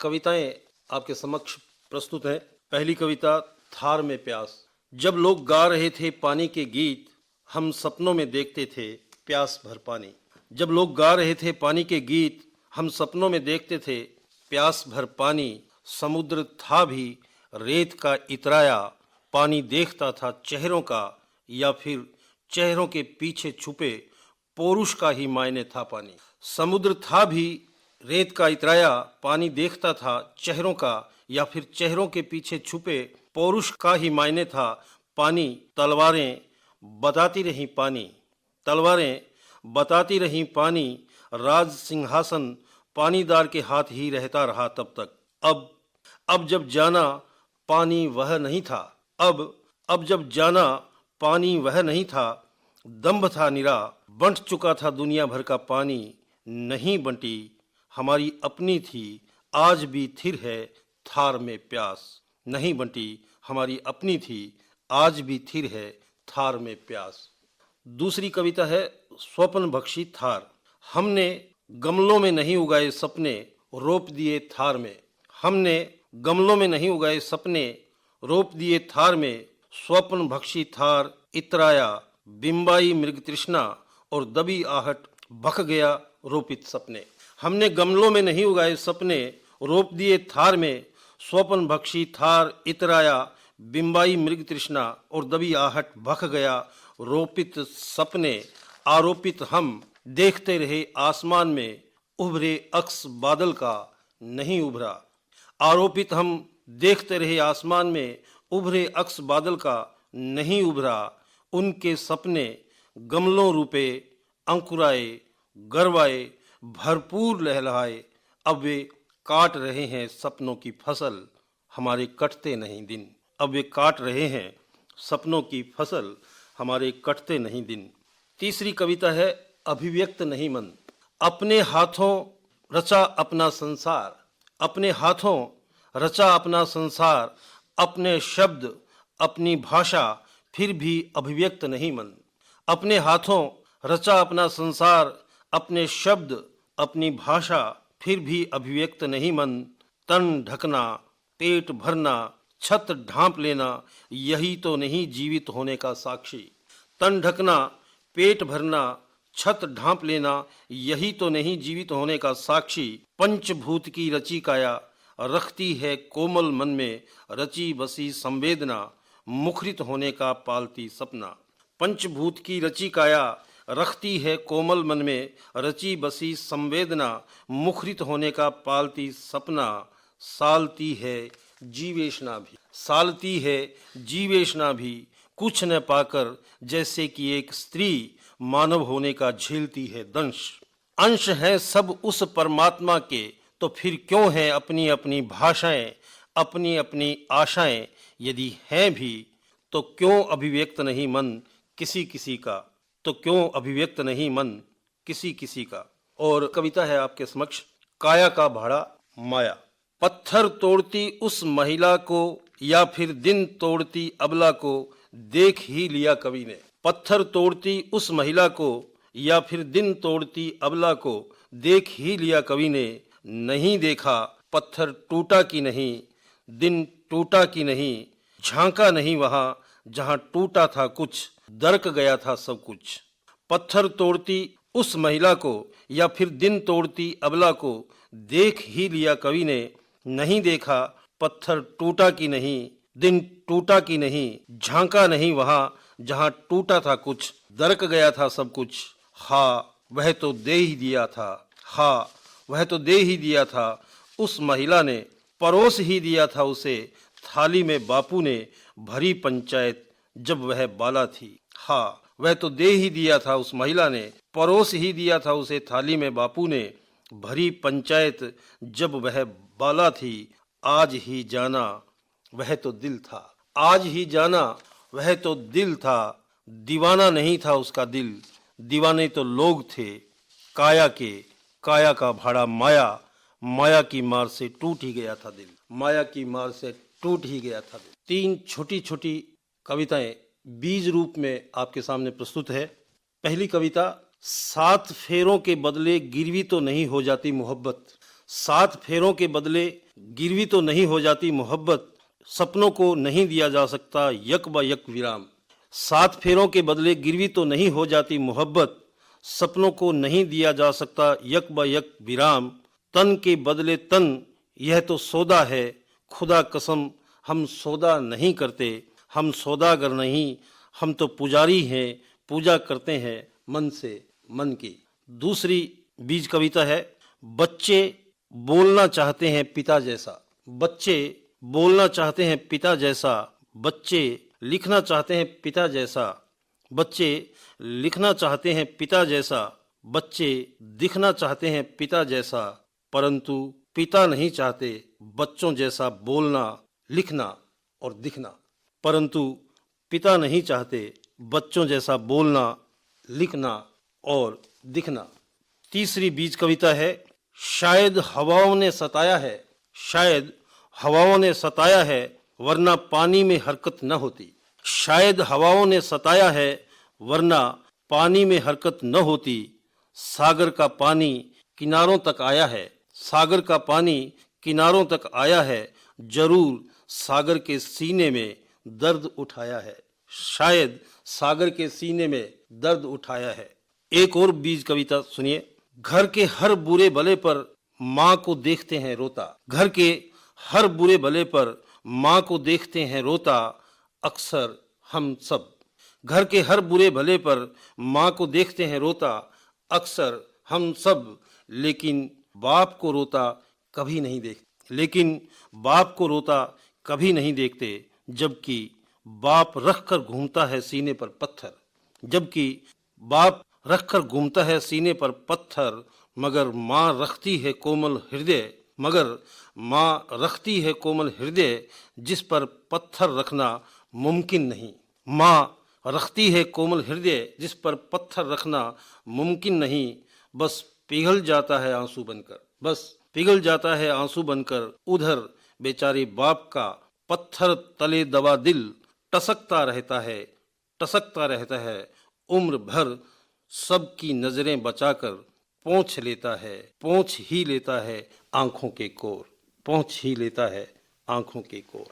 कविताएं आपके समक्ष प्रस्तुत हैं। पहली कविता थार में प्यास। जब लोग गा रहे थे पानी के गीत, हम सपनों में देखते थे प्यास भर पानी। जब लोग गा रहे थे पानी के गीत, हम सपनों में देखते थे प्यास भर पानी। समुद्र था भी रेत का इतराया, पानी देखता था चेहरों का, या फिर चेहरों के पीछे छुपे पौरुष का ही मायने था पानी। समुद्र था भी रेत का इतराया, पानी देखता था चेहरों का, या फिर चेहरों के पीछे छुपे पौरुष का ही मायने था पानी। तलवारें बताती रहीं पानी, तलवारें बताती रहीं पानी। राज सिंहासन पानीदार के हाथ ही रहता रहा तब तक। अब जब जाना पानी वह नहीं था, अब जब जाना पानी वह नहीं था। दंभ था निरा, बंट चुका था दुनिया भर का पानी। नहीं बंटी हमारी अपनी थी, आज भी थिर है थार में प्यास। नहीं बंटी हमारी अपनी थी, आज भी थिर है थार में प्यास। दूसरी कविता है स्वप्न भक्षी थार। हमने गमलों में नहीं उगाए सपने, रोप दिए थार में। हमने गमलों में नहीं उगाए सपने, रोप दिए थार में। स्वप्न भक्षी थार इतराया, बिंबाई मृग तृष्णा और दबी आहट भख गया रोपित सपने। हमने गमलों में नहीं उगाए सपने, रोप दिए थार में। स्वप्न भक्षी थार इतराया, बिंबाई मृग तृष्णा और दबी आहट भख गया रोपित सपने। आरोपित हम देखते रहे आसमान में, उभरे अक्स बादल का नहीं उभरा। आरोपित हम देखते रहे आसमान में, उभरे अक्स बादल का नहीं उभरा। उनके सपने गमलों रूपे अंकुराए, गरवाए, भरपूर लहलहाए। अब वे काट रहे हैं सपनों की फसल, हमारे कटते नहीं दिन। अब वे काट रहे हैं सपनों की फसल, हमारे कटते नहीं दिन। तीसरी कविता है अभिव्यक्त नहीं मन। अपने हाथों रचा अपना संसार, अपने हाथों रचा अपना संसार। अपने शब्द अपनी भाषा, फिर भी अभिव्यक्त नहीं मन। अपने हाथों रचा अपना संसार, अपने शब्द अपनी भाषा, फिर भी अभिव्यक्त नहीं मन। तन ढकना, पेट भरना, छत ढांप लेना, यही तो नहीं जीवित होने का साक्षी। तन ढकना, पेट भरना, छत ढांप लेना, यही तो नहीं जीवित होने का साक्षी। पंचभूत की रची काया रखती है कोमल मन में, रची बसी संवेदना, मुखरित होने का पालती सपना। पंचभूत की रची काया रखती है कोमल मन में, रची बसी संवेदना, मुखरित होने का पालती सपना। सालती है जीवेशना भी, सालती है जीवेशना भी, कुछ न पाकर जैसे कि एक स्त्री मानव होने का झेलती है दंश। अंश है सब उस परमात्मा के, तो फिर क्यों है अपनी अपनी भाषाएं, अपनी अपनी आशाएं। यदि हैं भी तो क्यों अभिव्यक्त नहीं मन किसी किसी का, तो क्यों अभिव्यक्त नहीं मन किसी किसी का। और कविता है आपके समक्ष काया का भाड़ा माया। पत्थर तोड़ती उस महिला को, या फिर दिन तोड़ती अबला को, देख ही लिया कवि ने। पत्थर तोड़ती उस महिला को, या फिर दिन तोड़ती अबला को, देख ही लिया कवि ने। नहीं देखा पत्थर टूटा कि नहीं, दिन टूटा कि नहीं, झांका नहीं वहां जहां टूटा था कुछ, दरक गया था सब कुछ। पत्थर तोड़ती उस महिला को, या फिर दिन तोड़ती अबला को, देख ही लिया कवि ने। नहीं देखा पत्थर टूटा कि नहीं, दिन टूटा कि नहीं, झांका नहीं वहां जहां टूटा था कुछ, दरक गया था सब कुछ। हाँ वह तो दे ही दिया था, हाँ वह तो दे ही दिया था उस महिला ने, परोस ही दिया था उसे थाली में बापू ने, भरी पंचायत जब वह बाला थी। हाँ वह तो दे ही दिया था उस महिला ने, परोस ही दिया था उसे थाली में बापू ने, भरी पंचायत जब वह बाला थी। आज ही जाना वह तो दिल था, आज ही जाना वह तो दिल था। दीवाना नहीं था उसका दिल, दीवाने तो लोग थे काया के। काया का भाड़ा माया, माया की मार से टूट ही गया था दिल, माया की मार से टूट ही गया था दिल। तीन छोटी छोटी कविताएं बीज रूप में आपके सामने प्रस्तुत है। पहली कविता, 7 फेरों के बदले गिरवी तो नहीं हो जाती मोहब्बत। 7 फेरों के बदले गिरवी तो नहीं हो जाती मोहब्बत, सपनों को नहीं दिया जा सकता यक ब यक विराम। 7 फेरों के बदले गिरवी तो नहीं हो जाती मोहब्बत, सपनों को नहीं दिया जा सकता यक ब यक विराम। तन के बदले तन यह तो सौदा है, खुदा कसम हम सौदा नहीं करते, हम सौदागर नहीं, हम तो पुजारी हैं, पूजा करते हैं मन से मन की। दूसरी बीज कविता है, बच्चे बोलना चाहते हैं पिता जैसा। बच्चे बोलना चाहते हैं पिता जैसा, बच्चे लिखना चाहते हैं पिता जैसा, बच्चे लिखना चाहते हैं पिता जैसा, बच्चे दिखना चाहते हैं पिता जैसा, परंतु पिता नहीं चाहते बच्चों जैसा बोलना, लिखना और दिखना। परंतु पिता नहीं चाहते बच्चों जैसा बोलना, लिखना और दिखना। तीसरी बीज कविता है, शायद हवाओं ने सताया है, शायद हवाओं ने सताया है, वरना पानी में हरकत न होती। शायद हवाओं ने सताया है, वरना पानी में हरकत न होती। सागर का पानी किनारों तक आया है, सागर का पानी किनारों तक आया है, जरूर सागर के सीने में दर्द उठाया है। शायद सागर के सीने में दर्द उठाया है। एक और बीज कविता सुनिए। घर के हर बुरे भले पर माँ को देखते हैं रोता, घर के हर बुरे भले पर माँ को देखते हैं रोता, अक्सर हम सब। घर के हर बुरे भले पर माँ को देखते हैं रोता, अक्सर हम सब, लेकिन बाप को रोता कभी नहीं देखते, लेकिन बाप को रोता कभी नहीं देखते, जबकि बाप रख कर घूमता है सीने पर पत्थर, जबकि बाप रख कर घूमता है सीने पर पत्थर, मगर माँ रखती है कोमल हृदय, मगर माँ रखती है कोमल हृदय, जिस पर पत्थर रखना मुमकिन नहीं। माँ रखती है कोमल हृदय, जिस पर पत्थर रखना मुमकिन नहीं। बस पिघल जाता है आंसू बनकर, बस पिघल जाता है आंसू बनकर, उधर बेचारे बाप का पत्थर तले दबा दिल टसकता रहता है, टसकता रहता है, उम्र भर सबकी नजरें बचाकर पोंछ लेता है, पोंछ ही लेता है आंखों के कोर, पोंछ ही लेता है आंखों के कोर।